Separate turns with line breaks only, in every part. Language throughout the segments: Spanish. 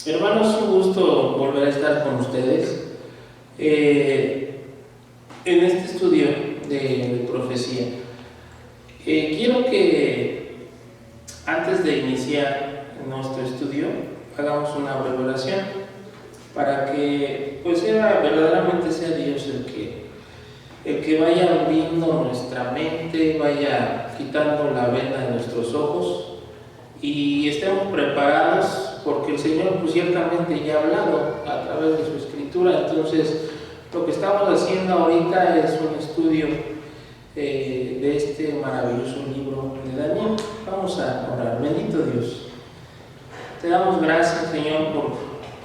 Hermanos, un gusto volver a estar con ustedes en este estudio de profecía. Quiero que antes de iniciar nuestro estudio hagamos una breve oración para que verdaderamente sea Dios el que vaya abriendo nuestra mente, vaya quitando la venda de nuestros ojos y estemos preparados, porque el Señor ciertamente ya ha hablado a través de su escritura. Entonces lo que estamos haciendo ahorita es un estudio de este maravilloso libro de Daniel. Vamos a orar. Bendito Dios, te damos gracias, Señor, por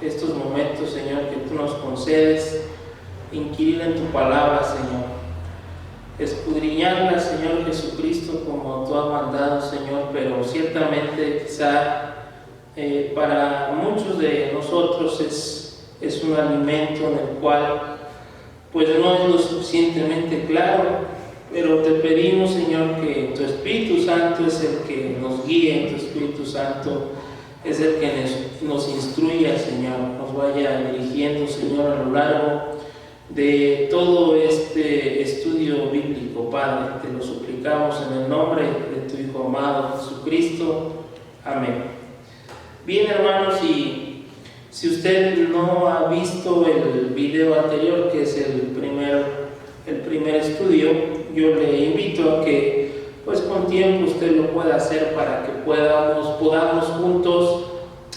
estos momentos, Señor, que tú nos concedes, inquirir en tu palabra, Señor, escudriñarla, Señor Jesucristo, como tú has mandado, Señor, pero ciertamente quizá para muchos de nosotros es un alimento en el cual pues no es lo suficientemente claro, pero te pedimos, Señor, que tu Espíritu Santo es el que nos guíe, tu Espíritu Santo es el que nos instruya, Señor, nos vaya dirigiendo, Señor, a lo largo de todo este estudio bíblico. Padre, te lo suplicamos en el nombre de tu Hijo amado Jesucristo. Amén. Bien, hermanos, y si usted no ha visto el video anterior, que es el primer estudio, yo le invito a que pues con tiempo usted lo pueda hacer para que podamos juntos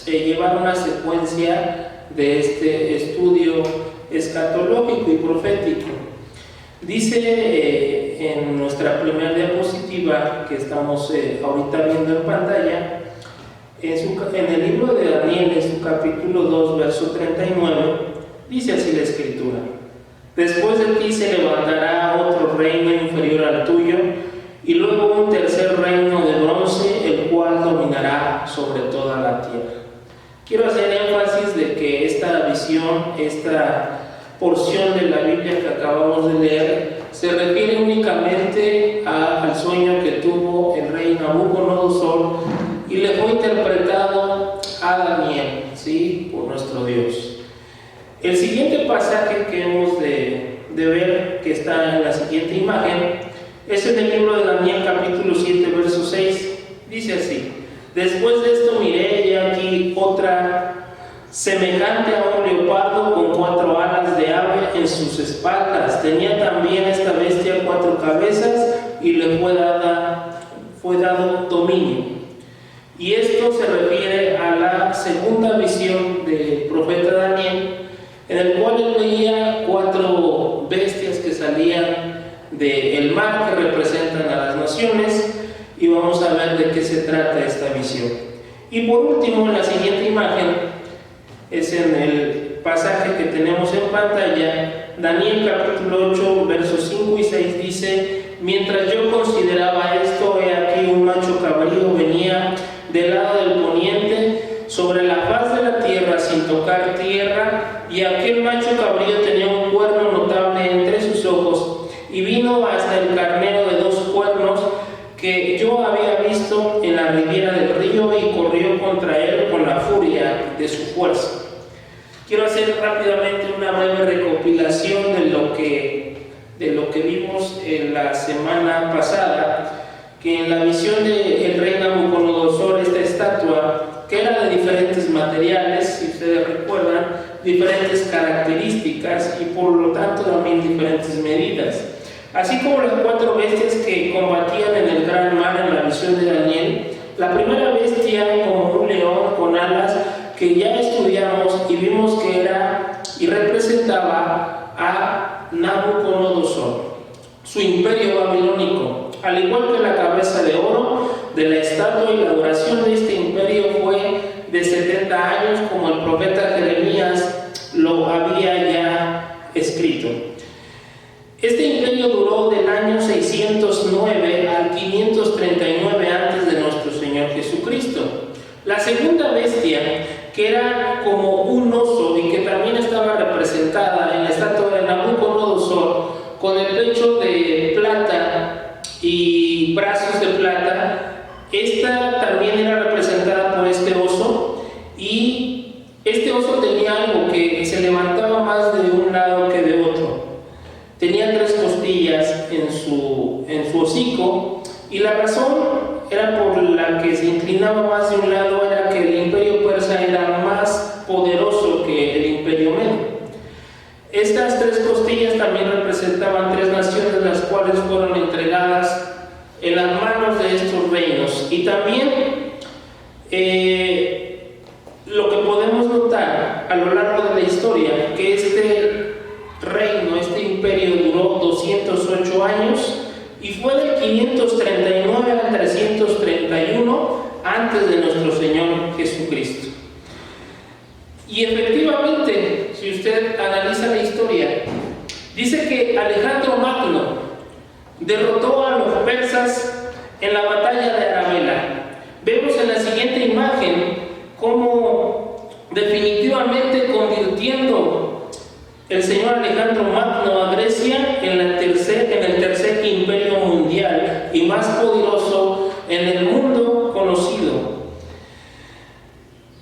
llevar una secuencia de este estudio escatológico y profético. Dice en nuestra primera diapositiva que estamos ahorita viendo en pantalla, en el libro de Daniel, en su capítulo 2, verso 39, dice así la escritura: después de ti se levantará otro reino inferior al tuyo, y luego un tercer reino de bronce, el cual dominará sobre toda la tierra. Quiero hacer énfasis de que esta visión, esta porción de la Biblia que acabamos de leer, se refiere únicamente al sueño que tuvo el rey Nabucodonosor y le fue interpretado a Daniel, ¿sí?, por nuestro Dios. El siguiente pasaje que hemos de ver, que está en la siguiente imagen, es en el libro de Daniel, capítulo 7, verso 6. Dice así: después de esto miré, y aquí otra semejante a un leopardo, con 4 alas de ave en sus espaldas. Tenía también esta bestia 4 cabezas, y le fue dado dominio. Y esto se refiere a la segunda visión del profeta Daniel, en el cual él veía 4 bestias que salían del mar, que representan a las naciones, y vamos a ver de qué se trata esta visión. Y por último, en la siguiente imagen, es en el pasaje que tenemos en pantalla, Daniel capítulo 8, versos 5 y 6, dice: mientras yo consideraba esto, he aquí un macho cabrío venía del lado del poniente sobre la faz de la tierra sin tocar tierra, y aquel macho cabrío tenía un cuerno notable entre sus ojos, y vino hasta el carnero de 2 cuernos que yo había visto en la ribera del río, y corrió contra él con la furia de su fuerza. Quiero hacer rápidamente una breve recopilación de lo que vimos en la semana pasada, que en la visión del rey Nabucodonosor, esta estatua, que era de diferentes materiales, si ustedes recuerdan, diferentes características y por lo tanto también diferentes medidas, así como las 4 bestias que combatían en el gran mar en la visión de Daniel. La primera bestia, como un león con alas, que ya estudiamos y vimos que era y representaba a Nabucodonosor, su imperio babilónico, al igual que la cabeza de oro de la estatua, y la duración de este imperio fue de 70 años, como el profeta Jeremías lo había ya escrito. Este imperio duró del año 609 al 539 antes de nuestro Señor Jesucristo. La segunda bestia, que era como un oso y que también estaba representada en la estatua de Nabucodonosor, con el pecho de plata y brazos de plata, esta también era representada por este oso, y este oso tenía algo que se levantaba más de un lado que de otro. Tenía 3 costillas en su hocico, y la razón era por la que se inclinaba más de un lado era que el imperio persa era más poderoso que el imperio medio. Estas 3 costillas también representaban 3 naciones, las cuales fueron entregadas en las manos de estos reinos. Y también lo que podemos notar a lo largo de la historia, que este reino, este imperio duró 208 años y fue del 539 al 331 antes de nuestro Señor Jesucristo. Y efectivamente, si usted analiza la historia, dice que Alejandro Magno derrotó a los persas en la batalla de Arabela. Vemos en la siguiente imagen cómo definitivamente convirtiendo el señor Alejandro Magno a Grecia en el tercer imperio mundial y más poderoso en el mundo conocido.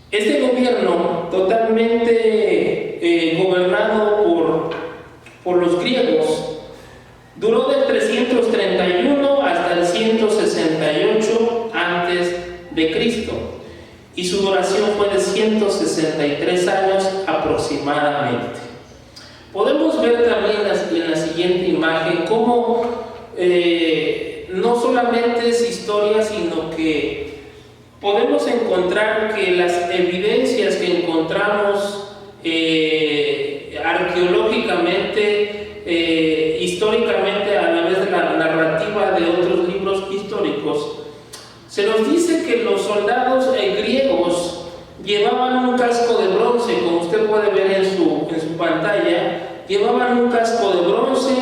Este gobierno, totalmente gobernado por los griegos, duró del 331 hasta el 168 antes de Cristo, y su duración fue de 163 años aproximadamente. Podemos ver también en la siguiente imagen cómo no solamente es historia, sino que podemos encontrar que las evidencias que encontramos arqueológicamente, históricamente, a la vez de la narrativa de otros libros históricos, se nos dice que los soldados griegos llevaban un casco de bronce, como usted puede ver en su pantalla. Llevaban un casco de bronce,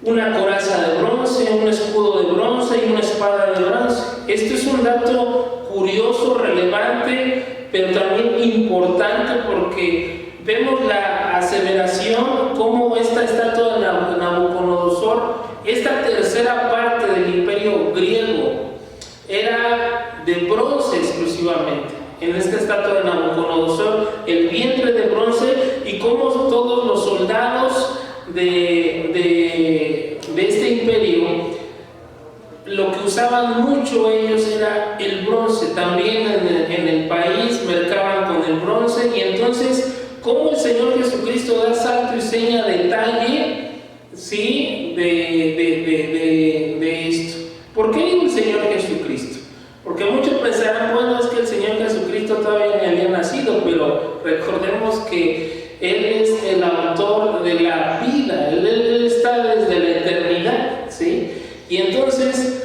una coraza de bronce, un escudo de bronce y una espada de bronce. Esto es un dato curioso, relevante, pero también importante, porque vemos la aseveración como esta estatua de Nabucodonosor, esta tercera parte del imperio griego, era de bronce exclusivamente. En esta estatua de Nabucodonosor, el vientre de bronce, y como todos los soldados de este imperio, lo que usaban mucho ellos era el bronce. También en el país mercaban con el bronce. Y entonces, como el Señor Jesucristo da salto y seña detalle, ¿sí?, de esto. ¿Por qué digo el Señor Jesucristo? Porque muchos pensarán, bueno, es que el Señor Jesucristo todavía ni había nacido, pero recordemos que Él es el autor de la vida, Él está desde la eternidad, ¿sí? Y entonces,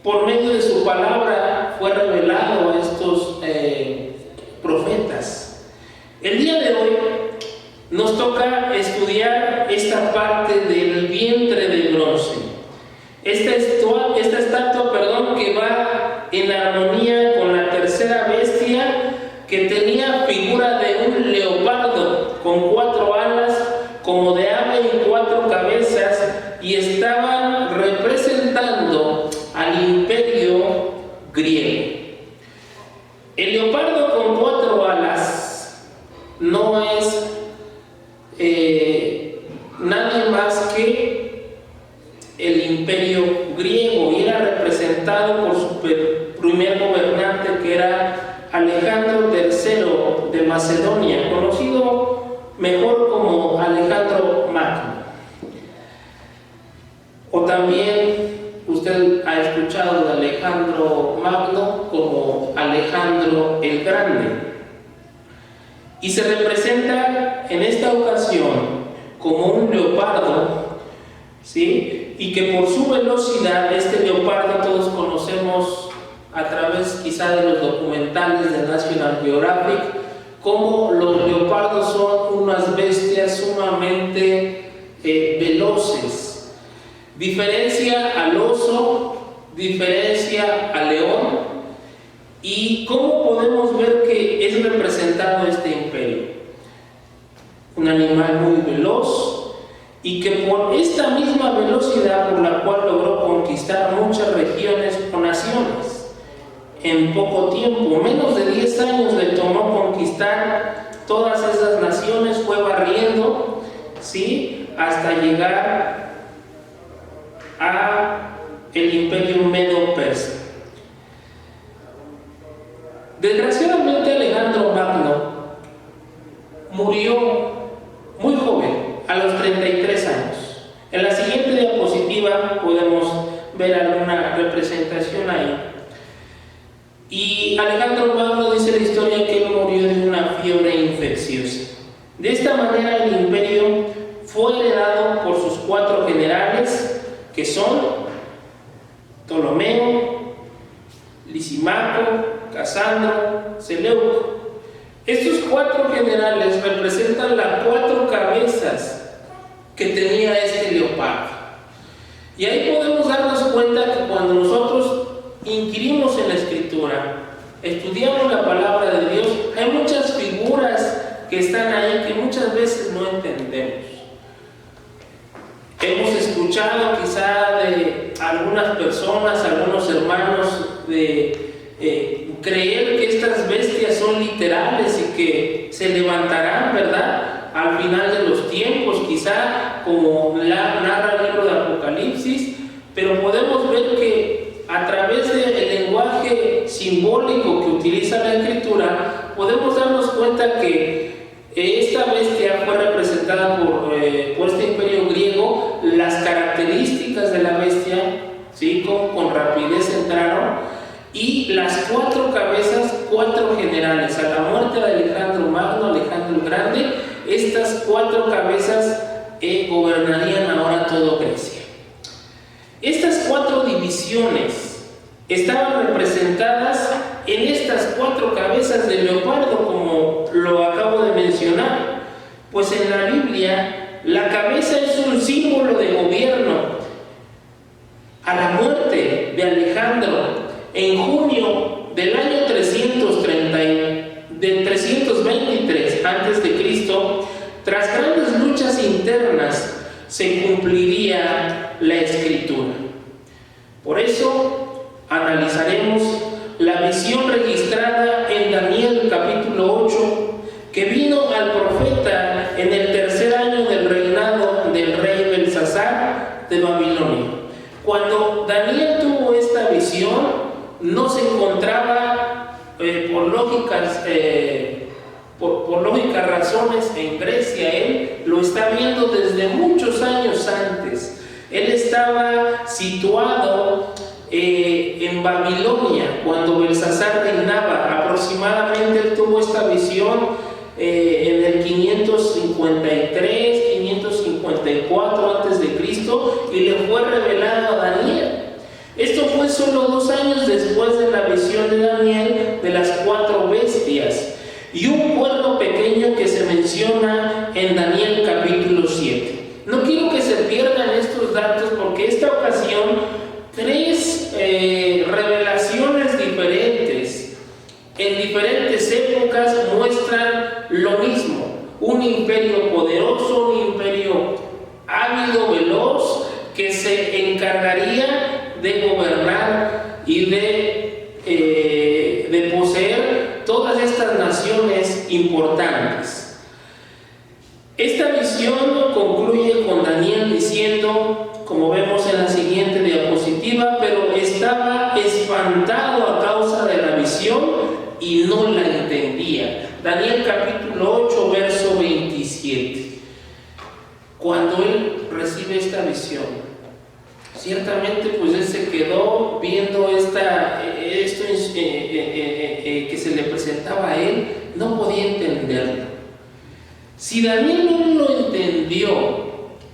por medio de su palabra fue revelado a estos profetas. El día de hoy nos toca estudiar esta parte del vientre de bronce. Esta estatua, que va en armonía con la tercera bestia, que tenía figura de un leopardo con 4 alas, como de ave y 4 cabezas, y estaban representando al imperio griego. El leopardo con 4 alas no es nadie más que el imperio griego, y era representado por su primer gobernante, que era Alejandro III de Macedonia, conocido mejor como Alejandro Magno. O también usted ha escuchado de Alejandro Magno como Alejandro el Grande. Y se representa en esta ocasión como un leopardo, ¿sí?, y que por su velocidad, este leopardo todos conocemos a través quizá de los documentales de National Geographic, como los leopardos son unas bestias sumamente veloces. Diferencia al oso, diferencia al león. ¿Y cómo podemos ver que es representado este imperio? Un animal muy veloz, y que por esta misma velocidad por la cual logró conquistar muchas regiones o naciones. en poco tiempo. Menos de 10 años le tomó conquistar todas esas naciones, fue barriendo, ¿sí?, hasta llegar a el imperio medo-persa. Desgraciadamente Alejandro Magno murió muy joven, a los 33 años. En la siguiente diapositiva podemos ver alguna representación ahí. Y Alejandro Magno, dice la historia, que él murió de una fiebre infecciosa. De esta manera el imperio fue heredado por sus 4 generales, que son Ptolomeo, Lisímaco, Casandro, Seleuco. Estos 4 generales representan las 4 cabezas que tenía este leopardo. Y ahí podemos darnos cuenta que cuando nosotros inquirimos en la Escritura, estudiamos la palabra de Dios, hay muchas figuras que están ahí que muchas veces no entendemos. Hemos escuchado quizá de algunas personas, algunos hermanos, de creer que estas bestias son literales y que se levantarán, ¿verdad?, al final de los tiempos, quizá como narra el libro de Apocalipsis, pero podemos ver que a través del lenguaje simbólico que utiliza la Escritura, podemos darnos cuenta que esta bestia fue representada por este imperio griego. Las características de la bestia, ¿sí?, con rapidez entraron. Y las 4 cabezas, 4 generales, a la muerte de Alejandro Magno, Alejandro el Grande, estas 4 cabezas gobernarían ahora todo Grecia. Estas 4 divisiones estaban representadas en estas 4 cabezas de leopardo, como lo acabo de mencionar. Pues en la Biblia, la cabeza es un símbolo de gobierno. A la muerte de Alejandro, en junio del año 323 a.C., tras grandes luchas internas, se cumpliría la Escritura. Por eso analizaremos la visión registrada en Daniel capítulo 8, que vino al profeta en el 3er año del reinado del rey Belsasar de Babilonia. Cuando Daniel tuvo esta visión, no se encontraba por lógicas razones en Grecia. Él lo está viendo desde muchos años antes. Él estaba situado en Babilonia cuando Belsasar reinaba. Aproximadamente él tuvo esta visión en el 553, 554 a.C. y le fue revelado a Daniel. Esto fue solo 2 años después de la visión de Daniel de las 4 bestias y un cuerno pequeño que se menciona en Daniel capítulo 7. No quiero que se pierdan estos datos, porque esta ocasión 3 revelaciones diferentes en diferentes épocas muestran lo mismo: un imperio poderoso, un imperio ávido, veloz, que se encargaría de gobernar y de poseer todas estas naciones importantes. Esta visión concluye con Daniel diciendo, como vemos en la siguiente diapositiva, pero estaba espantado a causa de la visión y no la entendía. Daniel capítulo 8, verso 27. Cuando él recibe esta visión, ciertamente pues él se quedó viendo esto que se le presentaba a él, no podía entenderlo. Si Daniel no lo entendió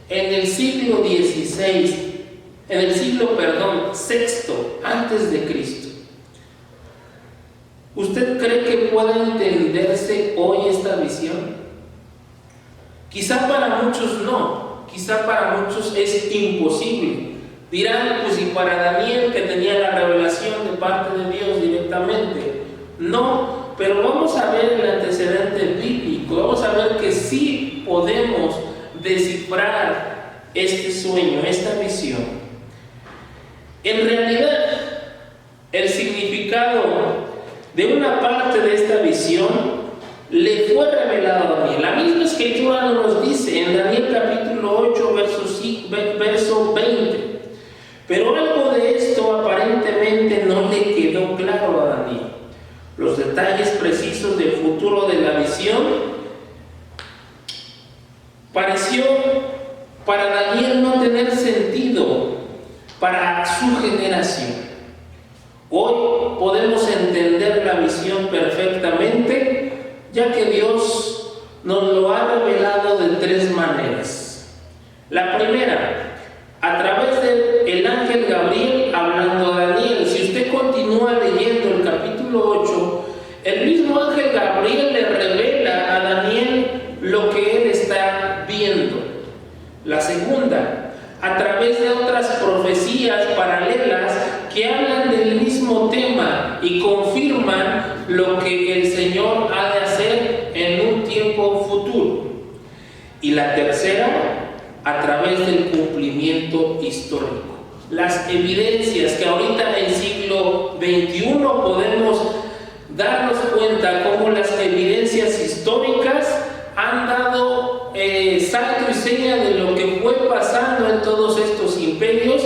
en el siglo XVI, VI antes de Cristo, ¿usted cree que pueda entenderse hoy esta visión? Quizá para muchos no, quizá para muchos es imposible. Dirán, pues, y para Daniel, que tenía la revelación de parte de Dios directamente. No, pero vamos a ver el antecedente bíblico, vamos a ver que sí podemos descifrar este sueño, esta visión. En realidad, el significado visión le fue revelado a Daniel. La misma escritura nos dice en Daniel capítulo 8, verso 20. Pero algo de esto aparentemente no le quedó claro a Daniel. Los detalles precisos del futuro de la visión pareció para Daniel no tener sentido para su generación. Hoy podemos entender la visión perfectamente, ya que Dios nos lo ha revelado de tres maneras. La primera, a través del ángel Gabriel hablando a Daniel. Si usted continúa leyendo el capítulo 8, el mismo ángel Gabriel le revela a Daniel lo que él está viendo. La segunda, a través de otras profecías paralelas que hablan del mismo tema y confirman lo que el Señor ha de hacer en un tiempo futuro. Y la tercera, a través del cumplimiento histórico. Las evidencias que ahorita en el siglo XXI podemos darnos cuenta cómo las evidencias históricas han dado salto y seña de lo que fue pasando en todos estos imperios,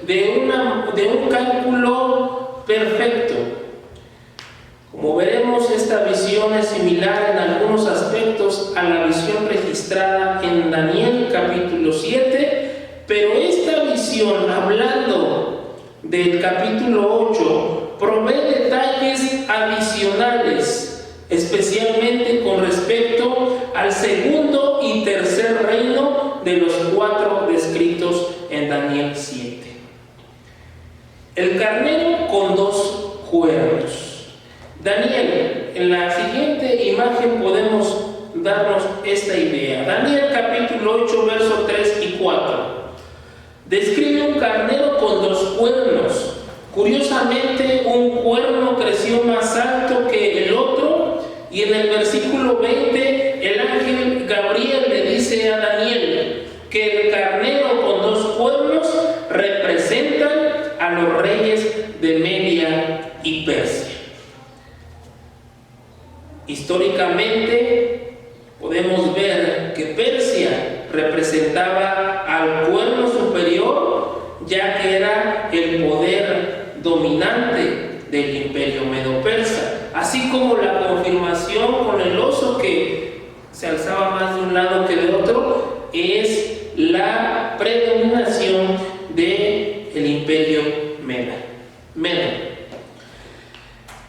de un cálculo perfecto. Como veremos, esta visión es similar en algunos aspectos a la visión registrada en Daniel capítulo 7, pero esta visión, hablando del capítulo 8, provee detalles adicionales, especialmente con respecto al segundo y tercer reino de los 4 descritos en Daniel 7. El carnero con 2 cuernos. Daniel, en la siguiente imagen podemos darnos esta idea. Daniel capítulo 8, versos 3 y 4. Describe un carnero con 2 cuernos. Curiosamente, un cuerno creció más alto que el otro, y en el versículo 20, el ángel Gabriel le dice a Daniel que el carnero con 2 cuernos representan a los reyes de Media y Persia. Históricamente podemos ver que Persia representaba al cuerno superior, ya que era el poder dominante del imperio medo-persa, así como la confirmación con el oso que se alzaba más de un lado que de otro, es la predominación del imperio medo.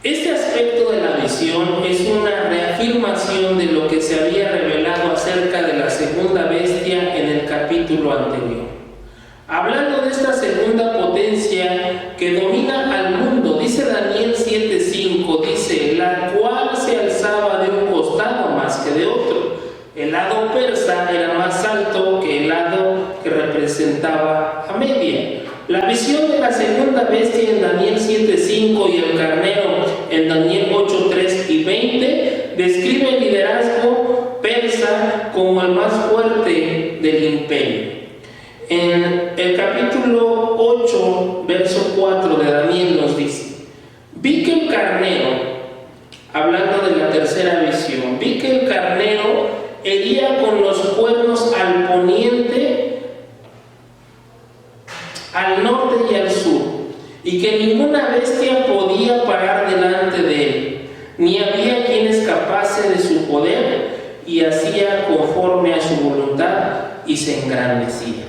Este aspecto de la visión es una reafirmación de lo que se había revelado acerca de la segunda bestia en el capítulo anterior. Hablando de esta segunda potencia que domina al mundo, dice Daniel 7:5, dice, la cual se alzaba de un costado más que de otro. El lado persa era más alto que el lado que representaba a Media. La visión de la segunda bestia en Daniel 7:5 y el carnero en Daniel 8:3 y 20 describe el liderazgo persa como el más fuerte del imperio. En el capítulo 8, verso 4 de Daniel nos dice, vi que el carnero, hablando de la tercera visión, vi que el carnero hería con los cuernos al poniente, al norte y al sur, y que ninguna bestia podía parar delante de él, ni había quien escapase de su poder, y hacía conforme a su voluntad y se engrandecía.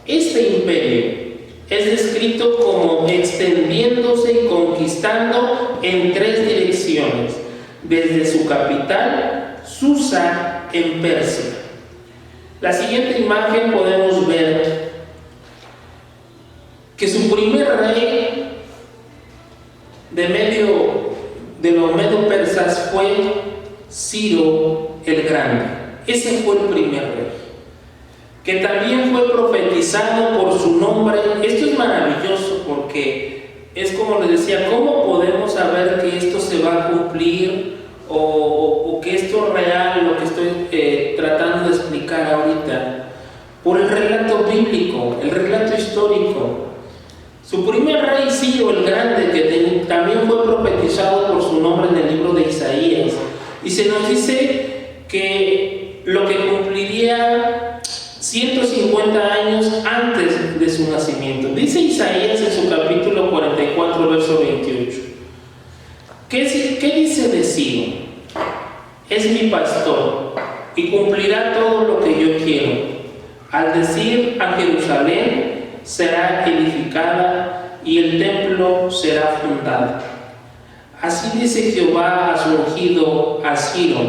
Este imperio es descrito como extendiéndose y conquistando en 3 direcciones, desde su capital, Susa, en Persia. La siguiente imagen podemos ver que su primer rey de los medo-persas fue Ciro el Grande. Ese fue el primer rey, que también fue profetizado por su nombre. Esto es maravilloso porque es como les decía, ¿cómo podemos saber que esto se va a cumplir o que esto es real, lo que estoy tratando de explicar ahorita? Por el relato bíblico, el relato histórico. Su primer rey, Ciro el Grande, que también fue profetizado por su nombre en el libro de Isaías. Y se nos dice que lo que cumpliría 150 años antes de su nacimiento. Dice Isaías en su capítulo 44, verso 28. ¿Qué dice de Ciro? Es mi pastor y cumplirá todo lo que yo quiero. Al decir a Jerusalén, será edificada y el templo será fundado. Así dice Jehová a su ungido, a Ciro,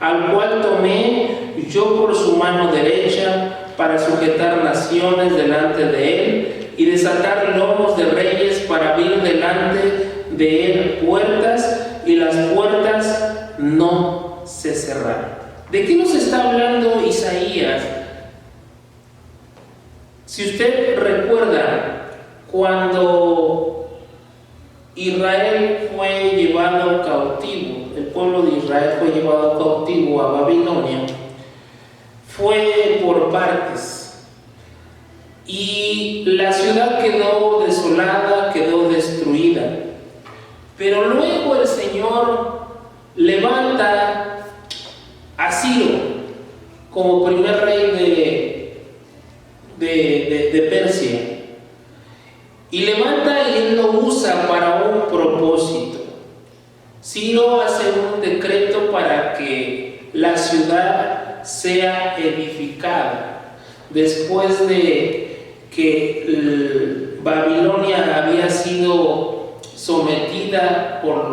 al cual tomé yo por su mano derecha para sujetar naciones delante de él y desatar lomos de reyes para abrir delante de él puertas, y las puertas no se cerraron. ¿De qué nos está hablando Isaías? Si usted recuerda, cuando Israel fue llevado cautivo, el pueblo de Israel fue llevado cautivo a Babilonia, fue por partes, y la ciudad quedó desolada, quedó destruida. Pero luego el Señor levanta a Ciro como primer rey de Persia, y levanta y él lo usa para un propósito. Ciro hace un decreto para que la ciudad sea edificada después de que Babilonia había sido sometida por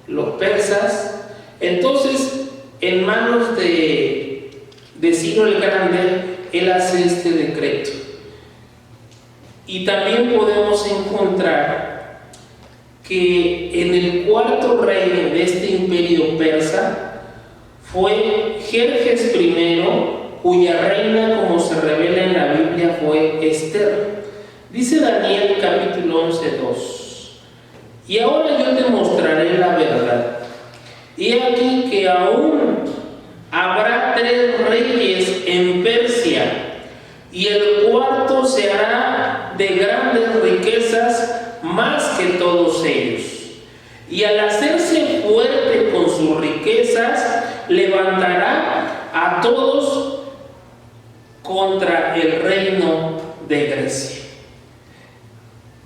los persas. Entonces, en manos de Ciro el Grande, él hace este decreto. Y también podemos encontrar que en el cuarto rey de este imperio persa fue Jerjes I, cuya reina, como se revela en la Biblia, fue Esther. Dice Daniel capítulo 11:2: y ahora yo te mostraré la verdad. He aquí que aún habrá 3 reyes en Persia, y el cuarto se hará de grandes riquezas más que todos ellos. Y al hacerse fuerte con sus riquezas, levantará a todos contra el reino de Grecia.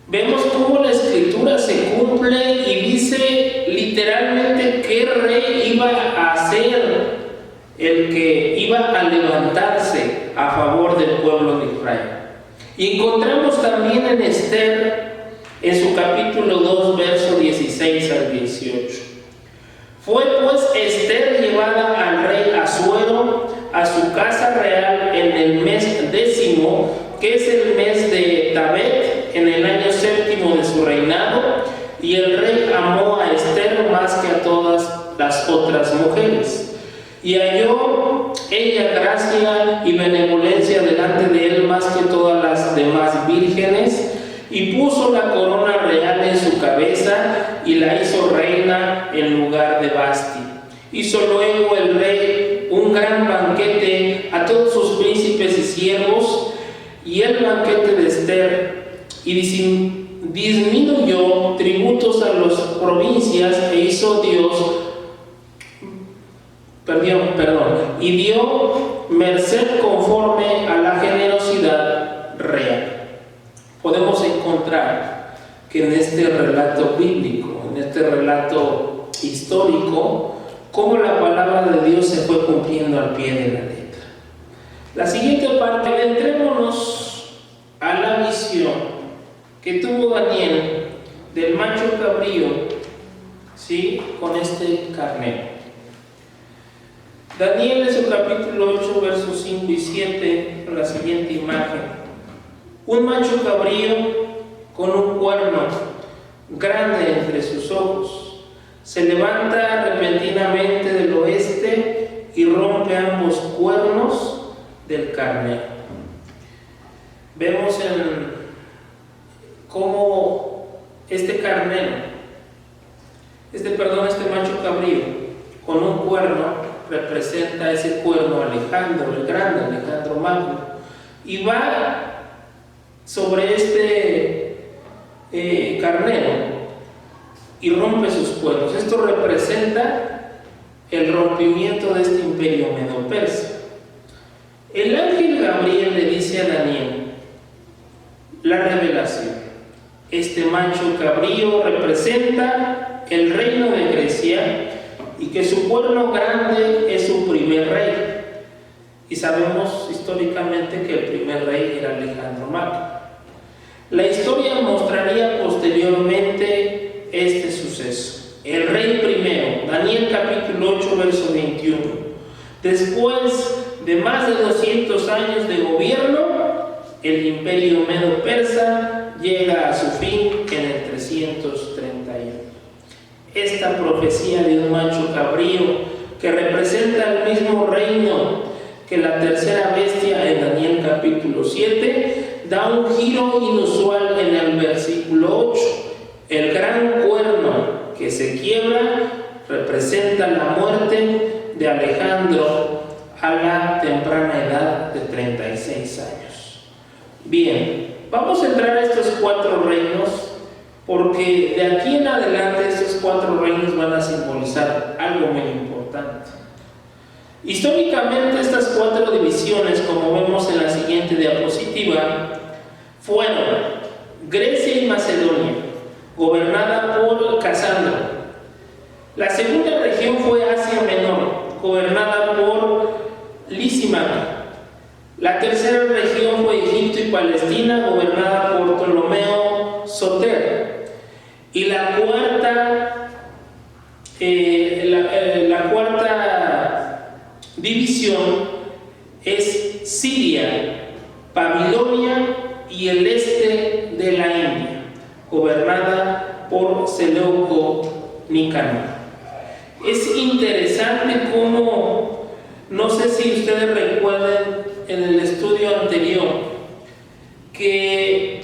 Vemos cómo la escritura se cumple y dice literalmente qué rey iba a ser el que iba a levantarse a favor del pueblo de Israel. Y encontramos también en Esther, en su capítulo 2, verso 16 al 18. Fue pues Esther llevada al rey Asuero a su casa real en el mes 10º, que es el mes de Tabet, en el año 7º de su reinado, y el rey amó a Esther más que a todas las otras mujeres. Y halló ella gracia y benevolencia delante de él más que todas las demás vírgenes, y puso la corona real en su cabeza y la hizo reina en lugar de Basti. Hizo luego el rey un gran banquete a todos sus príncipes y siervos, y el banquete de Esther, y disminuyó tributos a las provincias, e hizo y dio merced conforme a la generosidad real. Podemos encontrar que en este relato bíblico, en este relato histórico, cómo la palabra de Dios se fue cumpliendo al pie de la letra. La siguiente parte, entrémonos a la visión que tuvo Daniel del macho cabrío, ¿sí?, con este carnero. Daniel en su capítulo 8, versos 5 y 7, en la siguiente imagen: un macho cabrío con un cuerno grande entre sus ojos se levanta repentinamente del oeste y rompe ambos cuernos del carnero. Vemos cómo este macho cabrío con un cuerno representa ese cuerno Alejandro el Grande, Alejandro Magno, y va sobre este carnero y rompe sus cuernos. Esto representa el rompimiento de este imperio medo-persa. El ángel Gabriel le dice a Daniel la revelación. Este macho cabrío representa el reino de Grecia y que su cuerno grande es su primer rey. Y sabemos históricamente que el primer rey era Alejandro Magno. La historia mostraría posteriormente este suceso. El rey primero, Daniel capítulo 8, verso 21. Después de más de 200 años de gobierno, el imperio medo-persa llega a su fin en el 331. Esta profecía de un macho cabrío que representa el mismo reino que la tercera bestia en Daniel capítulo 7, da un giro inusual en el versículo 8. El gran cuerno que se quiebra representa la muerte de Alejandro a la temprana edad de 36 años. Bien, vamos a entrar a estos 4 reinos porque de aquí en adelante estos 4 reinos van a simbolizar algo muy importante. Históricamente estas 4 divisiones, como vemos en la siguiente diapositiva, fueron Grecia y Macedonia, gobernada por Casandro. La segunda región fue Asia Menor, gobernada por Lisímaco. La tercera región fue Egipto y Palestina, gobernada por Ptolomeo Soter. Y la cuarta división es Siria, Babilonia y el este de la India, gobernada por Seleuco Nicanor. Es interesante cómo, no sé si ustedes recuerden en el estudio anterior, que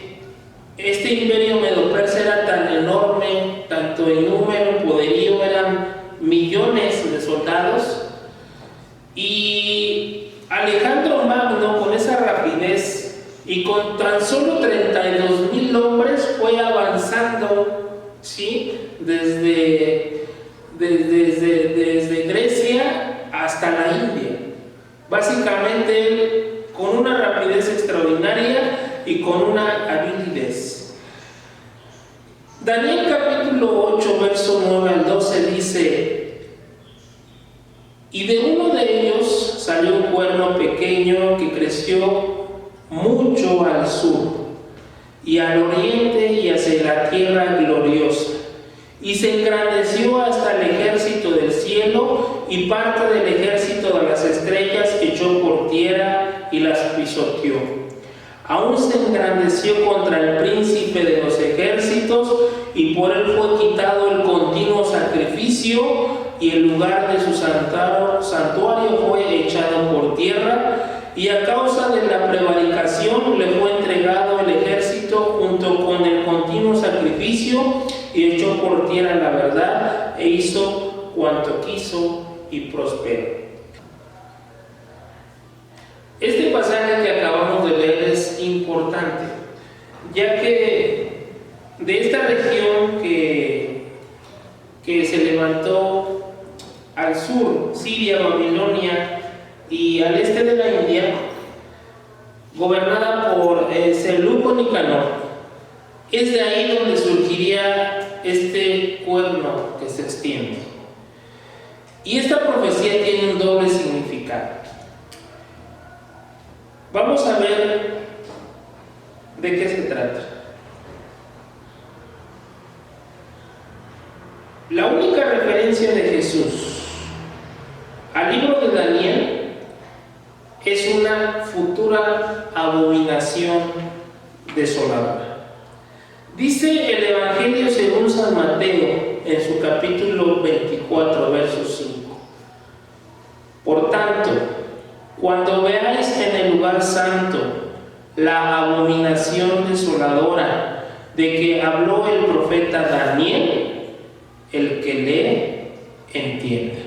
este imperio medo-persa era tan enorme, tanto en número, poderío, eran millones de soldados, y Alejandro Magno, con esa rapidez y con tan solo 32,000 hombres, fue avanzando, ¿sí?, desde Grecia hasta la India. Básicamente con una rapidez extraordinaria y con una habilidad. Daniel capítulo 8, verso 9 al 12 dice: y de uno de ellos salió un cuerno pequeño que creció mucho al sur y al oriente y hacia la tierra gloriosa, y se engrandeció hasta el ejército del cielo, y parte del ejército de las estrellas echó por tierra y las pisoteó. Aún se engrandeció contra el príncipe de los ejércitos, y por él fue quitado el continuo sacrificio, y el lugar de su santuario fue echado por tierra, y a causa de la prevaricación le fue entregado el ejército junto con el continuo sacrificio, y echó por tierra la verdad, e hizo cuanto quiso y prosperó. Este pasaje que acabamos de leer es importante, ya que de esta región que se levantó al sur, Siria, Babilonia, y al este de la India, gobernada por Seleuco Nicanor, es de ahí donde surgiría este cuerno que se extiende. Y esta profecía tiene un doble significado. Vamos a ver de qué se trata. La única referencia de Jesús al libro de Daniel es una futura abominación desoladora. Dice el Evangelio según San Mateo en su capítulo 24, verso 5. Por tanto, cuando veáis en el lugar santo la abominación desoladora de que habló el profeta Daniel, el que lee, entienda.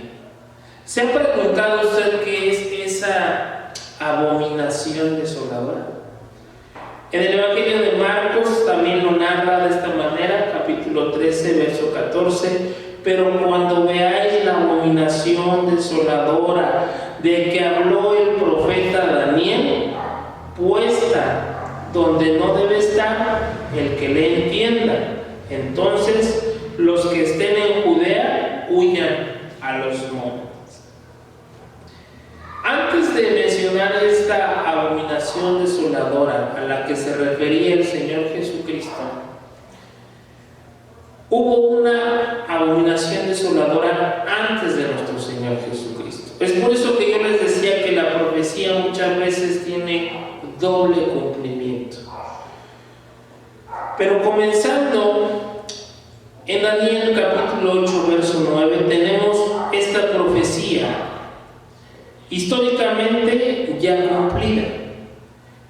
¿Se ha preguntado usted qué es esa abominación desoladora? En el Evangelio de Marcos también lo narra de esta manera, capítulo 13, verso 14: pero cuando veáis la abominación desoladora de que habló el profeta Daniel, puesta donde no debe estar, el que le entienda, entonces los que estén en Judea huyan a los montes. Antes de mencionar esta abominación desoladora a la que se refería el Señor Jesucristo, hubo una abominación desoladora antes de nuestro Señor Jesucristo. Es por eso que yo les decía que la profecía muchas veces tiene doble cumplimiento. Pero comenzando en Daniel capítulo 8, verso 9, tenemos esta profecía históricamente ya cumplida.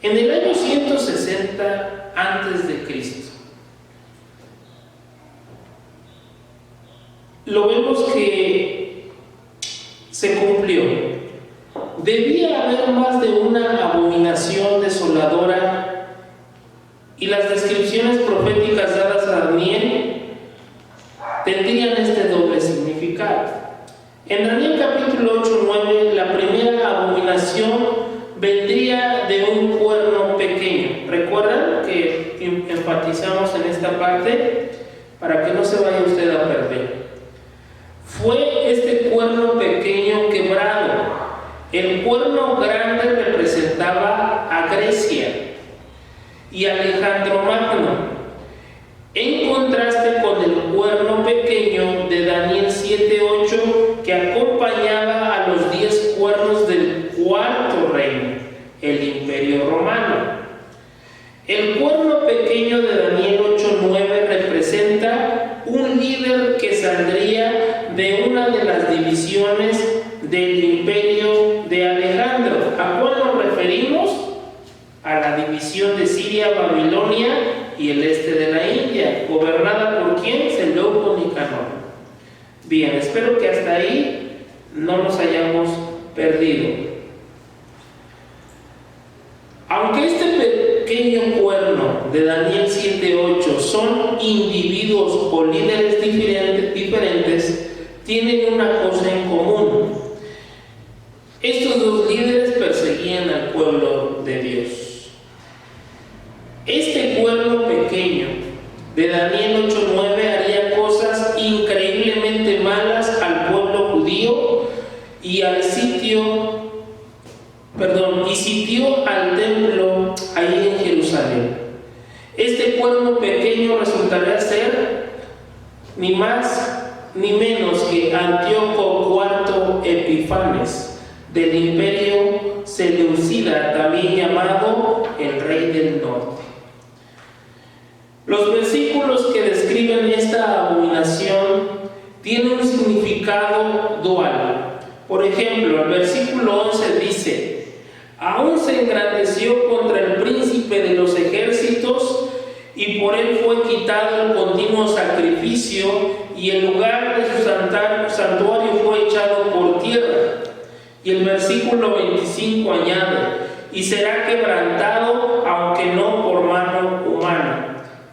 En el año 160 antes de Cristo, lo vemos que se cumplió. Debía haber más de una abominación desoladora, y las descripciones proféticas dadas a Daniel tendrían este doble significado. En Daniel capítulo 8-9, la primera abominación vendría de un cuerno pequeño. ¿Recuerdan que enfatizamos en esta parte? Para que no se vaya usted a perder. Fue este cuerno pequeño quebrado. El cuerno grande representaba a Grecia y Alejandro Magno, en contraste con el cuerno pequeño de Daniel 7:8, que acompañaba a los 10 cuernos del cuarto reino, el Imperio Romano. El cuerno pequeño de Daniel 8:9 representa un líder que saldría de una de las divisiones del imperio de Alejandro. ¿A cuál nos referimos? A la división de Siria, Babilonia y el este de la India, gobernada por ¿quién? Seleuco Nicanor. Bien, espero que hasta ahí no nos hayamos perdido. Aunque este pequeño cuerno de Daniel 7:8 son individuos o líderes diferentes, tienen una cosa en común. Estos dos líderes perseguían al pueblo de Dios. Este cuerno pequeño de Daniel 8:9 haría cosas increíblemente malas al pueblo judío y sitió al templo ahí en Jerusalén. Este cuerno pequeño resultaría ser ni más ni menos que Antíoco IV Epifanes, del imperio seleucida, también llamado el rey del norte. Los versículos que describen esta abominación tienen un significado dual. Por ejemplo, el versículo 11 dice: aún se engrandeció contra el príncipe de los ejércitos, y por él fue quitado el continuo sacrificio, y el lugar de su santuario fue echado por tierra. Y el versículo 25 añade: y será quebrantado, aunque no por mano humana.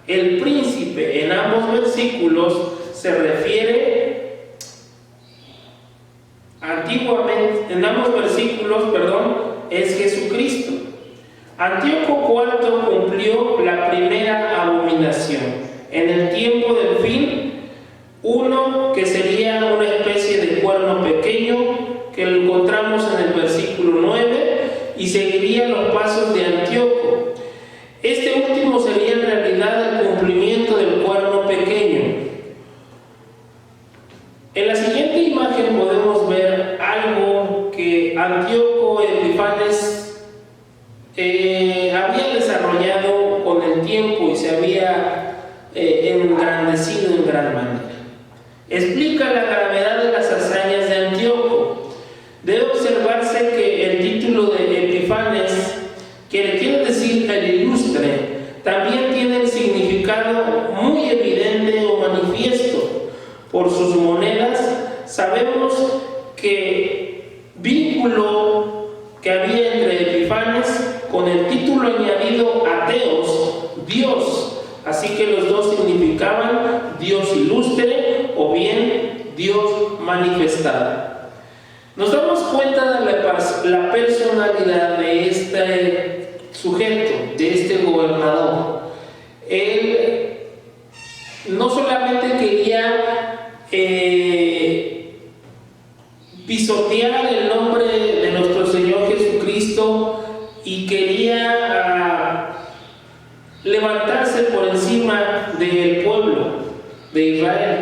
El príncipe en ambos versículos se refiere es Jesucristo. Antíoco IV cumplió la primera abominación. En el tiempo del fin, uno que sería una especie de cuerno pequeño, que lo encontramos en el versículo 9, y seguiría los pasos de Antíoco. Este último sería en realidad el cumplimiento del cuerno pequeño. En la siguiente imagen podemos ver algo que Antíoco Epifanes había desarrollado con el tiempo y se había engrandecido en gran manera. Explica la gravedad de las hazañas de Antíoco. Debe observarse que el título de Epifanes, que quiere decir el ilustre, también tiene el significado muy evidente o manifiesto. Por sus monedas sabemos que vínculo que había entre Epifanes con el título añadido ateos, Dios. Así que los Estos dos significaban Dios ilustre o bien Dios manifestado. Nos damos cuenta de la personalidad de este sujeto, de este gobernador. Él no solamente quería pisotear el nombre de nuestro Señor Jesucristo y quería levantarse por encima del pueblo de Israel,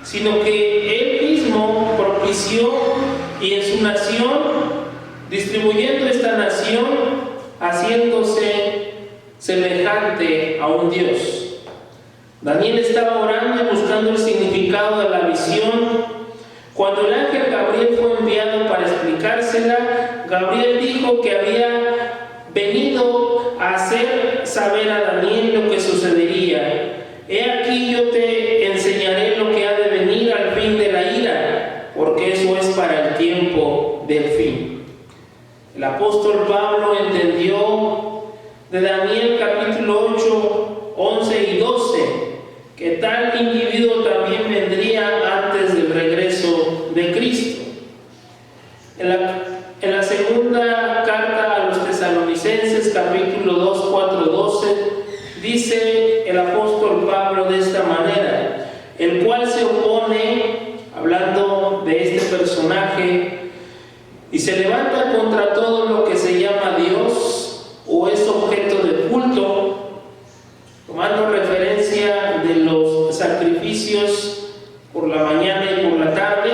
sino que él mismo propició y en su nación, distribuyendo esta nación, haciéndose semejante a un Dios. Daniel estaba orando y buscando el significado de la visión. Cuando el ángel Gabriel fue enviado para explicársela, Gabriel dijo que había venido a hacer saber a Daniel lo que sucedería. He aquí yo te enseñaré lo que ha de venir al fin de la ira, porque eso es para el tiempo del fin. El apóstol Pablo entendió de Daniel capítulo 8, 11 y 12, que tal individuo también vendría antes del regreso de Cristo. En la segunda carta a los Tesalonicenses, capítulo 2, 4, 12, dice el apóstol Pablo de esta manera: el cual se opone, hablando de este personaje, y se levanta contra todo lo que se llama Dios o es objeto de culto, tomando referencia de los sacrificios por la mañana y por la tarde,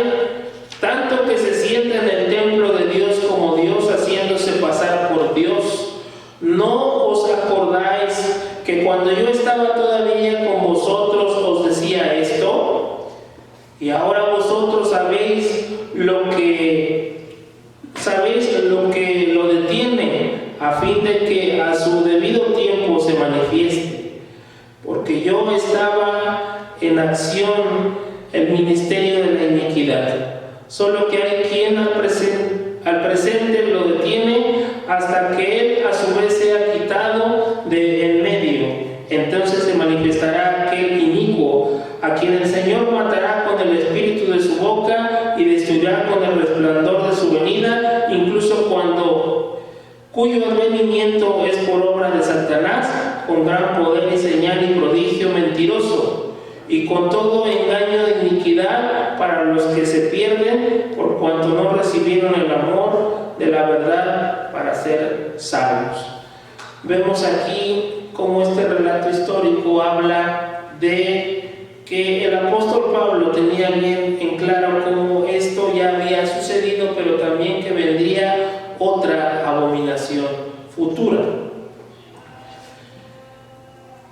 tanto que se sienta en el templo de Dios como Dios, haciéndose pasar por Dios. ¿No os acordáis que cuando yo estaba todavía con vosotros os decía esto? Y ahora vosotros sabéis lo que lo detiene, a fin de que a su debido tiempo se manifieste. Porque yo estaba en acción el ministerio de la iniquidad, solo que hay quien al presente lo detiene hasta que él a su vez sea quitado de en medio. Entonces se manifestará aquel inicuo, a quien el Señor matará con el espíritu de su boca y destruirá con el resplandor de su venida, incluso cuyo advenimiento es por obra de Satanás, con gran poder y señal y prodigio mentiroso, y con todo engaño de iniquidad para los que se pierden, por cuanto no recibieron el amor de la verdad para ser salvos. Vemos aquí cómo este relato histórico habla de que el apóstol Pablo tenía bien en claro cómo esto ya había sucedido, pero también que vendría otra abominación futura.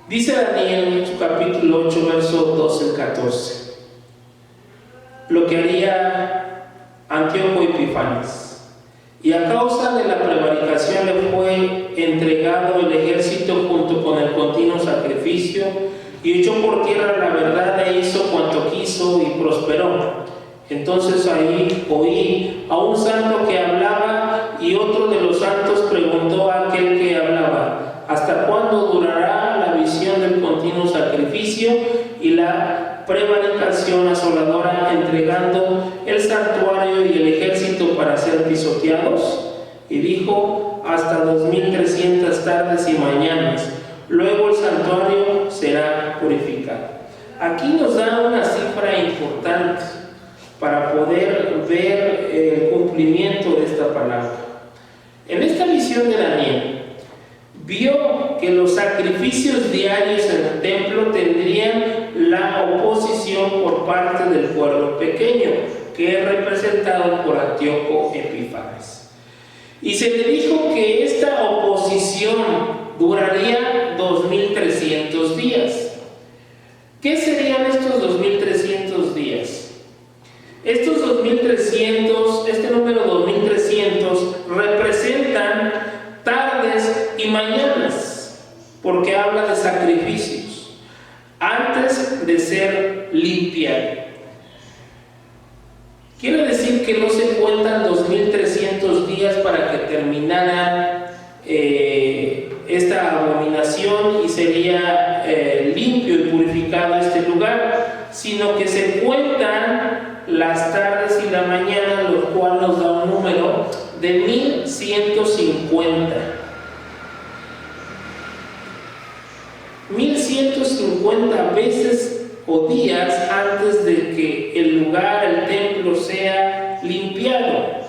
Dice Daniel en su capítulo 8, versos 12 al 14, lo que haría Antíoco Epifanes: y a causa de la prevaricación le fue entregado el ejército junto con el continuo sacrificio, y echó por tierra la verdad e hizo cuanto quiso y prosperó. Entonces ahí oí a un santo que hablaba, y otro de los santos preguntó a aquel que hablaba: ¿hasta cuándo durará la visión del continuo sacrificio y la prevaricación asoladora, entregando el santuario y el ejército para ser pisoteados? Y dijo: hasta 2300 tardes y mañanas, luego el santuario será purificado. Aquí nos da una cifra importante para poder ver el cumplimiento de esta palabra. En esta visión de Daniel, vio que los sacrificios diarios en el templo tendrían la oposición por parte del pueblo pequeño, que es representado por Antíoco Epifanes. Y se le dijo que esta oposición duraría 2300 días. ¿Qué serían estos 2300 días? Estos 2300, este número 2300, representan tardes y mañanas, porque habla de sacrificios, antes de ser limpiado. Quiere decir que no se cuentan 2300 días para que terminara esta abominación y sería limpio sacrificado este lugar, sino que se cuentan las tardes y la mañana, lo cual nos da un número de 1150. 1150 veces o días antes de que el lugar, el templo, sea limpiado.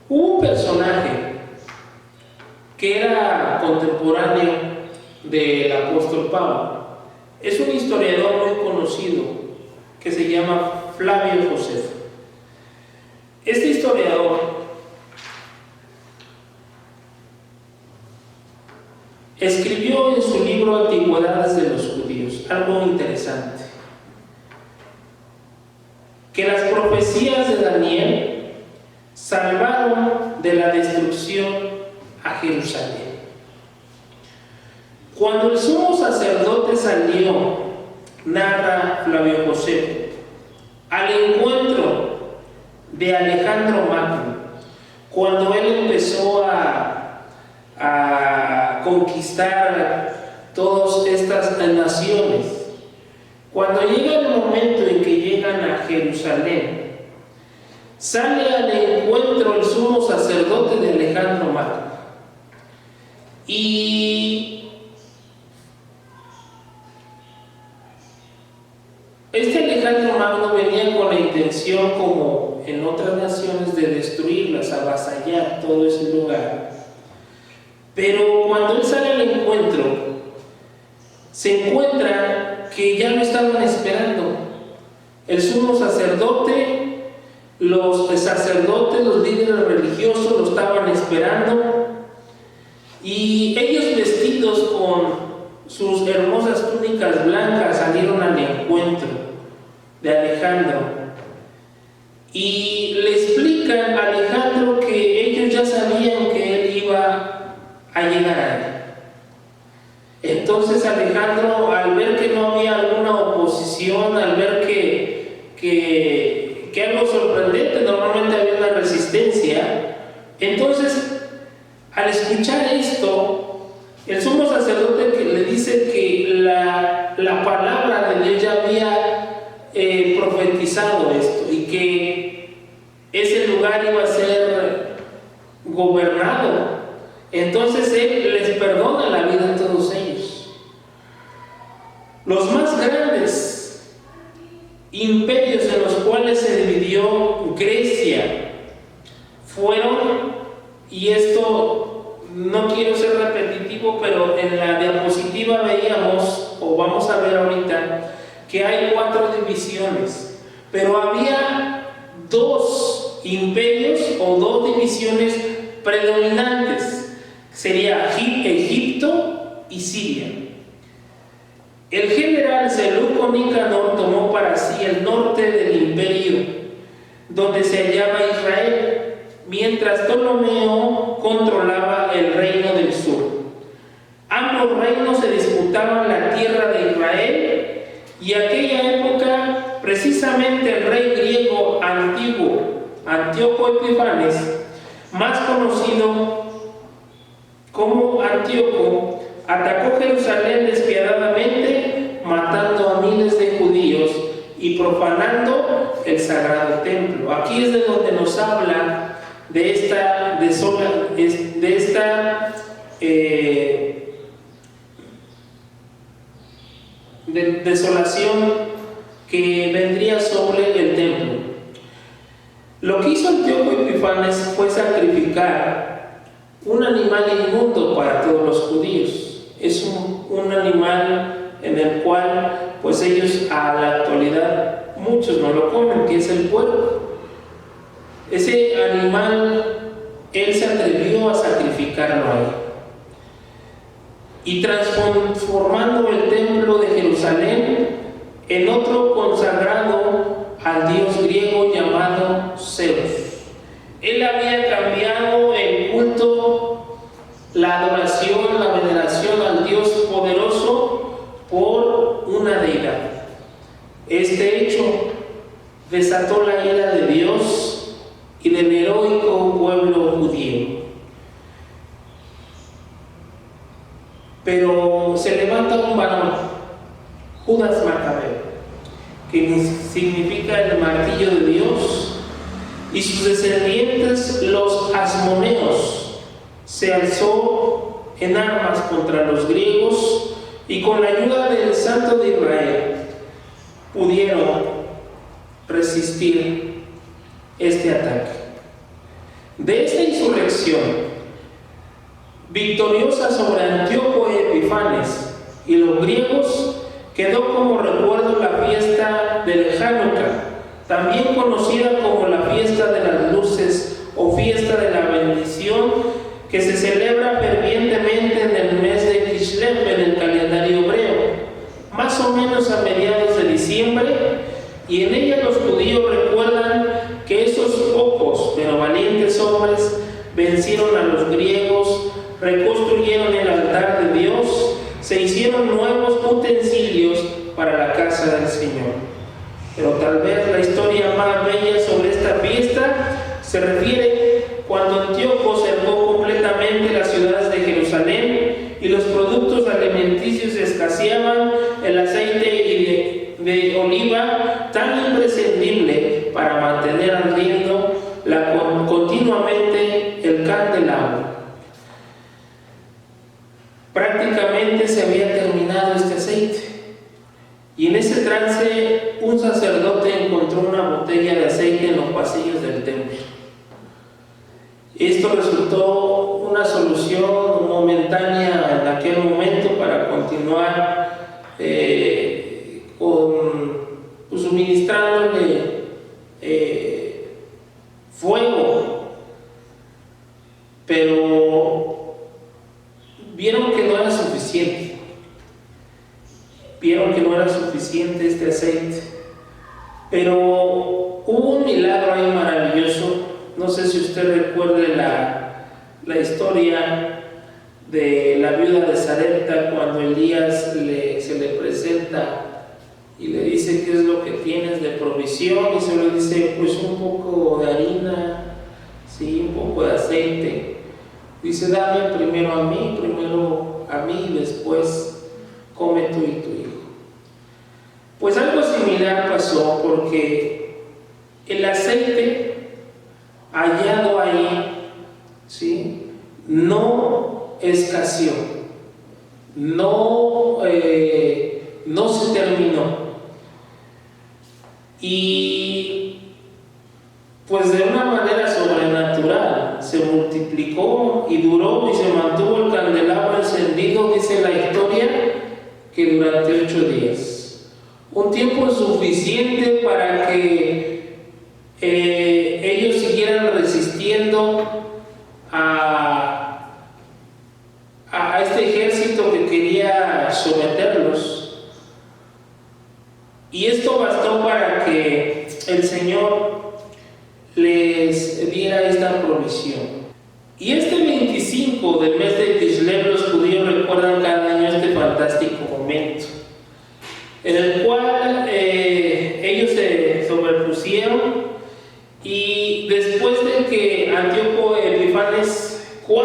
Hubo un personaje que era contemporáneo del apóstol Pablo. Es un historiador muy conocido que se llama Flavio Josefo. Este historiador escribió en su libro Antigüedades de los Judíos algo interesante: que las profecías de Daniel salvaron de la destrucción a Jerusalén. Cuando el sumo sacerdote salió, narra Flavio Josefo, al encuentro de Alejandro Magno, cuando él empezó a conquistar todas estas naciones, cuando llega el momento en que llegan a Jerusalén, sale al encuentro el sumo sacerdote de Alejandro Magno. Y este Alejandro Magno venía con la intención, como en otras naciones, de destruirlas, avasallar todo ese lugar. Pero cuando él sale al encuentro, se encuentra que ya lo estaban esperando. El sumo sacerdote, los sacerdotes, los líderes religiosos lo estaban esperando, y ellos, vestidos con sus hermosas túnicas blancas, salieron al encuentro de Alejandro y le explican a Alejandro que ellos ya sabían que él iba a llegar ahí. Entonces Alejandro, al ver que no había alguna oposición, al ver que algo sorprendente, normalmente había una resistencia, entonces al escuchar esto, el sumo sacerdote que le dice que la palabra de Dios ya había profetizado esto, y que ese lugar iba a ser gobernado. Entonces él les perdona la vida a todos ellos. Los más grandes imperios en los cuales se dividió Grecia fueron, y esto no quiero ser repetitivo, pero en la diapositiva veíamos, o vamos a ver ahorita, que hay 4 divisiones, pero había 2 imperios o 2 divisiones predominantes. Sería Egipto y Siria. El general Seleuco Nicanor tomó para sí el norte del imperio, donde se hallaba Israel, mientras Ptolomeo controlaba el reino del sur. Ambos reinos se disputaban la tierra de Israel, y en aquella época, precisamente el rey griego antiguo, Antíoco Epifanes, más conocido como Antíoco, atacó Jerusalén despiadadamente, matando a miles de judíos y profanando el sagrado templo. Aquí es de donde nos habla de esta desolación que vendría sobre el templo. Lo que hizo Antíoco Epifanes fue sacrificar un animal inmundo para todos los judíos. Es un animal en el cual pues ellos a la actualidad muchos no lo comen, que es el puerco. Ese animal él se atrevió a sacrificarlo ahí, y transformando el templo de Jerusalén en otro consagrado al dios griego llamado Zeus. Él había cambiado el culto, la adoración, la veneración al Dios poderoso por una deidad. Este hecho desató la ira de Dios y del heroico pueblo judío. Pero se levanta un varón, Judas Macabeo, que significa el martillo de Dios, y sus descendientes, los asmoneos, se alzó en armas contra los griegos y con la ayuda del Santo de Israel pudieron resistir este ataque. De esta insurrección victoriosa sobre Antíoco Epifanes y los griegos quedó como recuerdo la fiesta del Hanukkah, también conocida como la fiesta de las luces o fiesta de la bendición, que se celebra fervientemente en el mes de Kislev en el calendario hebreo, más o menos a mediados de diciembre, y en ella los judíos recuerdan que esos pocos pero valientes hombres vencieron a los griegos, reconstruyeron el altar de Dios, se hicieron nuevos utensilios para la casa del Señor. Pero tal vez la historia más bella sobre esta fiesta se refiere cuando Antíoco cercó completamente las ciudades de Jerusalén y los productos alimenticios escaseaban, el aceite de oliva tan imprescindible para mantener ardiendo continuamente el candelabro. Prácticamente se había terminado este aceite, y en ese trance un sacerdote encontró una botella de aceite en los pasillos del templo. Esto resultó una solución momentánea en aquel momento para continuar suministrándole fuego, pero vieron que no era suficiente. Vieron que no era suficiente este aceite, pero hubo un milagro ahí maravilloso. No sé si usted recuerde la historia de la viuda de Sarepta, cuando Elías se le presenta y le dice: ¿qué es lo que tienes de provisión? Y se le dice: pues un poco de harina, sí, un poco de aceite. Dice: dame primero a mí y después come tú y tu hijo. Pues algo similar pasó, porque el aceite hallado ahí, ¿sí?, no escaseó, no se terminó, y pues de una manera sobrenatural se multiplicó y duró y se mantuvo el candelabro encendido, dice la historia, que durante 8 días, un tiempo suficiente para que ellos siguieran resistiendo a este ejército que quería someterlos. Y esto bastó para que el Señor les diera esta provisión. Y este 25 del mes de Kislev, los judíos recuerdan cada año este fantástico momento en el cual ellos se sobrepusieron, y después de que Antíoco Epifanes IV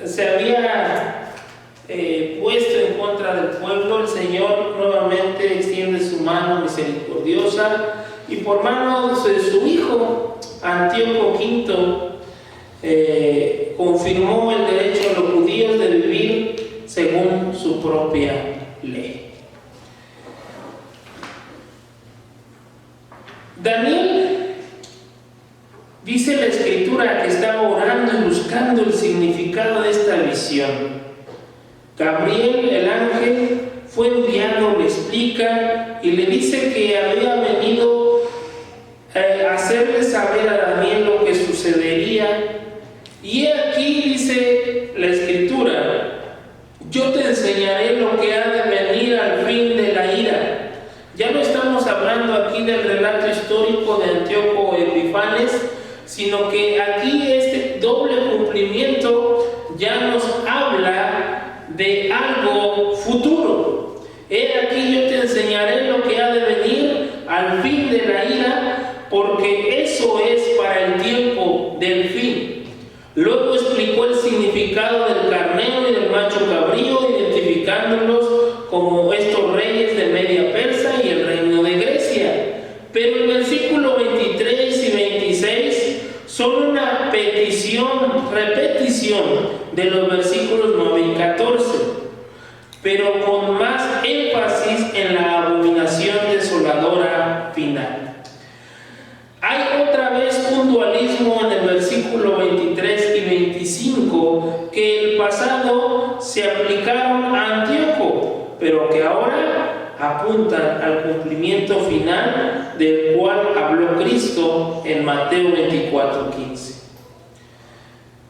se había puesto en contra del pueblo, el Señor nuevamente extiende su mano misericordiosa, y por mano de su hijo Antíoco V confirmó el derecho a los judíos de vivir según su propia ley. Daniel, dice la Escritura, que estaba orando y buscando el significado de esta visión. Gabriel, el ángel, fue enviado, le explica y le dice que había venido a hacerle saber a Daniel lo que sucedería. Y aquí dice la Escritura: yo te enseñaré lo que ha de venir al fin de la ira. Ya no estamos hablando aquí del relato histórico de Antíoco Epifanes, sino que aquí este doble cumplimiento ya nos habla de algo futuro. He aquí, yo te enseñaré lo que ha de venir al fin de la ira, porque eso es para el tiempo del fin. Luego explicó el significado del carnero y del macho cabrío, identificándolos como estos reyes de Media Persa y el reino de Grecia. Pero el versículo 23 y 26 son una repetición de los versículos 9 y 14, pero con más énfasis en la abominación desoladora final. Hay otra vez un dualismo en el versículo 23 y 25 que el pasado se aplicaron a Antíoco, pero que ahora apuntan al cumplimiento final del cual habló Cristo en Mateo 24:15.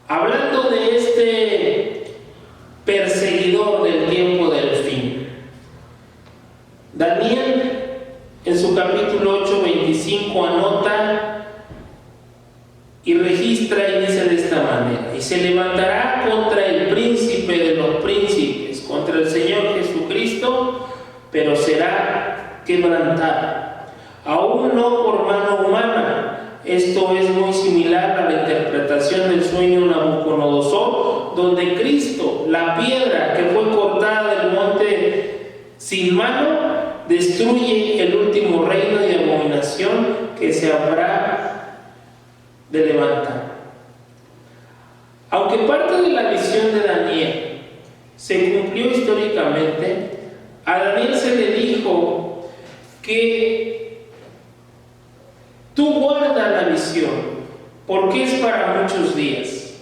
Hablando de este perseguidor del tiempo del fin, Daniel en su capítulo 8:25 anota y registra y dice de esta manera: y se levantará contra el príncipe de los príncipes, contra el Señor Jesucristo, pero será quebrantado, aún no por mano humana. Esto es muy similar a la interpretación del sueño de Nabucodonosor, donde Cristo, la piedra que fue cortada del monte sin mano, destruye el último reino de abominación que se habrá de levantar. Aunque parte de la visión de Daniel se cumplió históricamente, a Daniel se le dijo que tú guarda la visión, porque es para muchos días.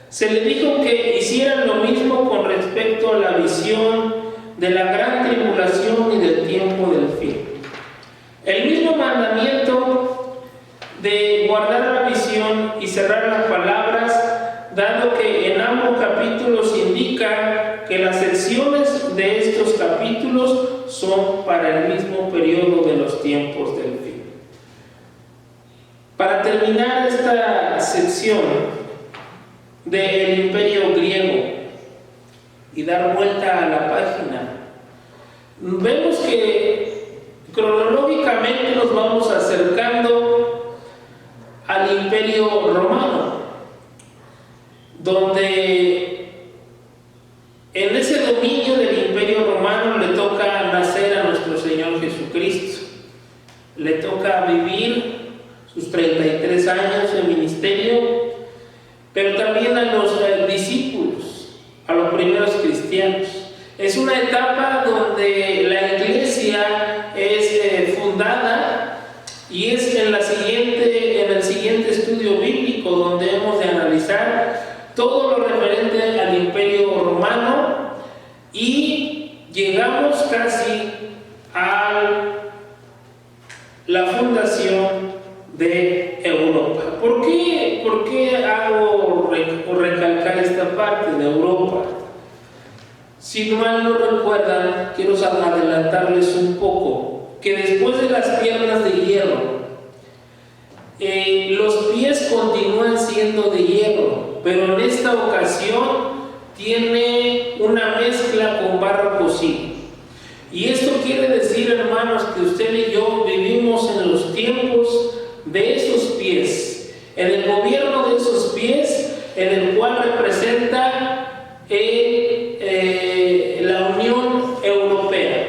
Se le dijo que hicieran lo mismo con respecto a la visión de la gran tribulación y del tiempo del fin. El mismo mandamiento de guardar la visión y cerrar las palabras, dado que en ambos capítulos indica que las secciones de estos capítulos son para el mismo periodo de los tiempos del fin. Para terminar esta sección del Imperio griego y dar vuelta a la página, vemos que cronológicamente nos vamos acercando al Imperio romano, donde en ese dominio del Imperio romano le toca nacer a nuestro Señor Jesucristo, le toca vivir sus 33 años de ministerio, pero también a los discípulos, a los primeros cristianos. Es una etapa donde la iglesia es fundada, y es en el siguiente estudio bíblico donde hemos de analizar todo lo referente al Imperio romano, y llegamos casi a la fundación de Europa. ¿Por qué hago recalcar esta parte de Europa? Si mal no recuerdan, quiero adelantarles un poco que después de las piernas de hierro, los pies continúan siendo de hierro, pero en esta ocasión tiene una mezcla con barro cocido. Y esto quiere decir, hermanos, que usted y yo vivimos en los tiempos de esos pies, en el gobierno de esos pies, en el cual representa la Unión Europea.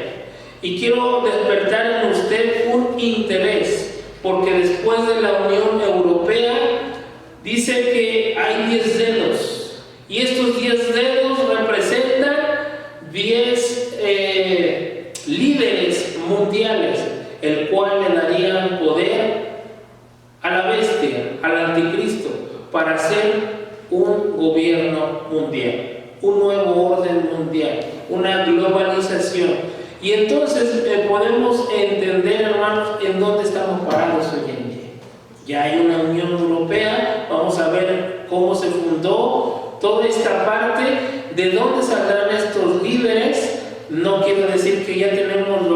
Y quiero despertar en usted un interés, porque después de la Unión Europea dice que hay 10 dedos, y estos 10 dedos representan 10 líderes mundiales, el cual le darían poder a la bestia, al anticristo, para hacer un gobierno mundial, un nuevo orden mundial, una globalización. Y entonces podemos entender, hermanos, en dónde estamos parados hoy en día. Ya hay una Unión Europea, vamos a ver cómo se fundó toda esta parte, de dónde saldrán estos líderes. No quiero decir que ya tenemos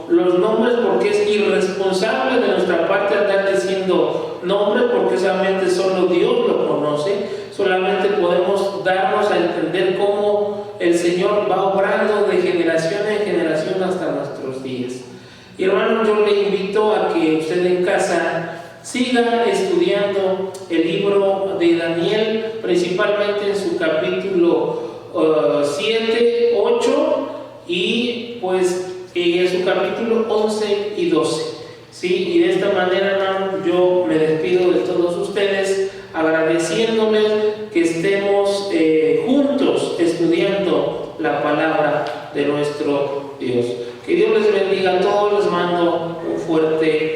los nombres, porque es irresponsable de nuestra parte andar diciendo nombres, porque solamente solo Dios lo conoce. Solamente podemos darnos a entender cómo el Señor va obrando de generación en generación hasta nuestros días. Y hermano, yo le invito a que usted en casa sigan estudiando el libro de Daniel, principalmente en su capítulo 7, 8 y pues en su capítulo 11 y 12. ¿Sí? Y de esta manera, hermano, yo me despido de todos ustedes, agradeciéndoles que estemos juntos estudiando la palabra de nuestro Dios. Que Dios les bendiga a todos, les mando un fuerte